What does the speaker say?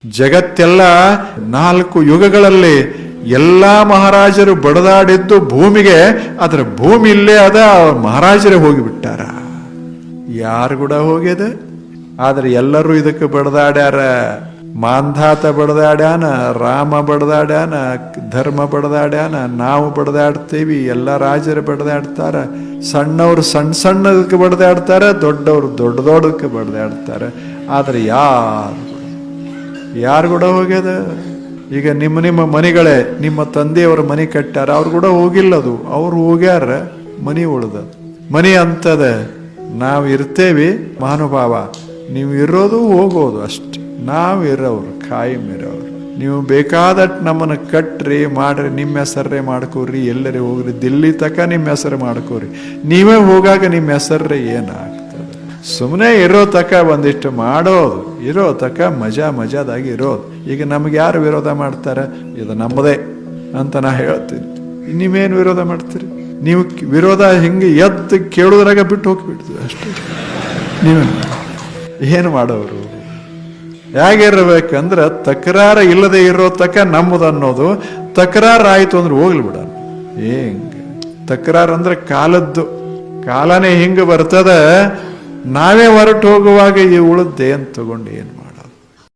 ಜಗತ್ತೆಲ್ಲ 4 ಯುಗಗಳಲ್ಲಿ ಎಲ್ಲಾ ಮಹಾರಾಜರು ಬಡದಾಡಿದ್ದು ಭೂಮಿಗೆ, ಅದರ ಭೂಮಿ ಇಲ್ಲೇ ಅದ, ಮಹಾರಾಜರೇ ಹೋಗಿಬಿಟ್ಟಾರ. ಯಾರು ಕೂಡ ಹೋಗ್ಯದ, ಆದ್ರೆ ಎಲ್ಲರೂ ಇದಕ್ಕೆ ಬಡದಾಡ್ಯಾರ. ಮಾಂಧಾತ ಬಡದಾಡ್ಯಾನ, ರಾಮ ಬಡದಾಡ್ಯಾನ, ಧರ್ಮ ಬಡದಾಡ್ಯಾನ, ನಾವು ಬಡದಾಡ್ತೇವಿ, ಎಲ್ಲ ರಾಜರು ಬಡದಾಡ್ತಾರ. ಸಣ್ಣವ್ರು ಸಣ್ಣ ಸಣ್ಣದಕ್ಕೆ ಬಡದಾಡ್ತಾರ, ದೊಡ್ಡವರು ದೊಡ್ಡ ದೊಡ್ಡದಕ್ಕೆ ಬಡದಾಡ್ತಾರ. ಆದ್ರೆ ಯಾರು ಕೂಡ ಹೋಗ್ಯದ. ಈಗ ನಿಮ್ಮ ಮನೆಗಳೇ, ನಿಮ್ಮ ತಂದೆಯವರು ಮನೆ ಕಟ್ಟಾರ, ಅವ್ರು ಕೂಡ ಹೋಗಿಲ್ಲದು, ಅವ್ರು ಹೋಗ್ಯಾರ, ಮನಿ ಉಳ್ದ. ಮನಿ ಅಂತದ, ನಾವು ಇರ್ತೇವಿ ಮಹಾನುಭಾವ, ನೀವು ಇರೋದು ಹೋಗೋದು ಅಷ್ಟೆ. ನಾವು ಇರೋರು, ಕಾಯಂ ಇರೋರು. ನೀವು ಬೇಕಾದಟ್ಟು ನಮ್ಮನ್ನು ಕಟ್ರಿ ಮಾಡ್ರಿ, ನಿಮ್ಮ ಹೆಸರೇ ಮಾಡ್ಕೋರಿ, ಎಲ್ಲರೇ ಹೋಗ್ರಿ, ದಿಲ್ಲಿ ತಕ ನಿಮ್ಮ ಹೆಸರು ಮಾಡ್ಕೋರಿ. ನೀವೇ ಹೋಗಾಗ ನಿಮ್ಮ ಹೆಸರೇ ಏನಾಗ್ತದೆ? ಸುಮ್ಮನೆ ಇರೋ ತಕ ಒಂದಿಷ್ಟು ಮಾಡೋದು, ಇರೋ ತಕ ಮಜಾದಾಗಿ ಇರೋದು. ಈಗ ನಮ್ಗೆ ಯಾರು ವಿರೋಧ ಮಾಡ್ತಾರೆ? ಇದು ನಮ್ಮದೇ ಅಂತ ನಾ ಹೇಳ್ತೀನಿ. ನೀವೇನು ವಿರೋಧ ಮಾಡ್ತೀರಿ? ನೀವು ವಿರೋಧ ಹಿಂಗೆ ಎದ್ದು ಕೇಳೋದ್ರಾಗ ಬಿಟ್ಟು ಹೋಗ್ಬಿಡ್ತೀವಿ ಅಷ್ಟೇ. ನೀವು ಏನು ಮಾಡೋರು? ಹೇಗಿರ್ಬೇಕಂದ್ರೆ ತಕರಾರ ಇಲ್ಲದೆ ಇರೋ ತಕ ನಮ್ಮದು ಅನ್ನೋದು. ತಕರಾರು ಆಯ್ತು ಅಂದ್ರೆ ಹೋಗ್ಲಿ ಬಿಡ. ಹೆಂಗೆ ತಕರಾರು ಅಂದ್ರೆ ಕಾಲದ್ದು, ಕಾಲನೇ ಹಿಂಗೆ ಬರ್ತದ. ನಾವೇ ಹೊರಟು ಹೋಗುವಾಗ ಈ ಉಳಿದ್ದೇನು ತಗೊಂಡು ಏನು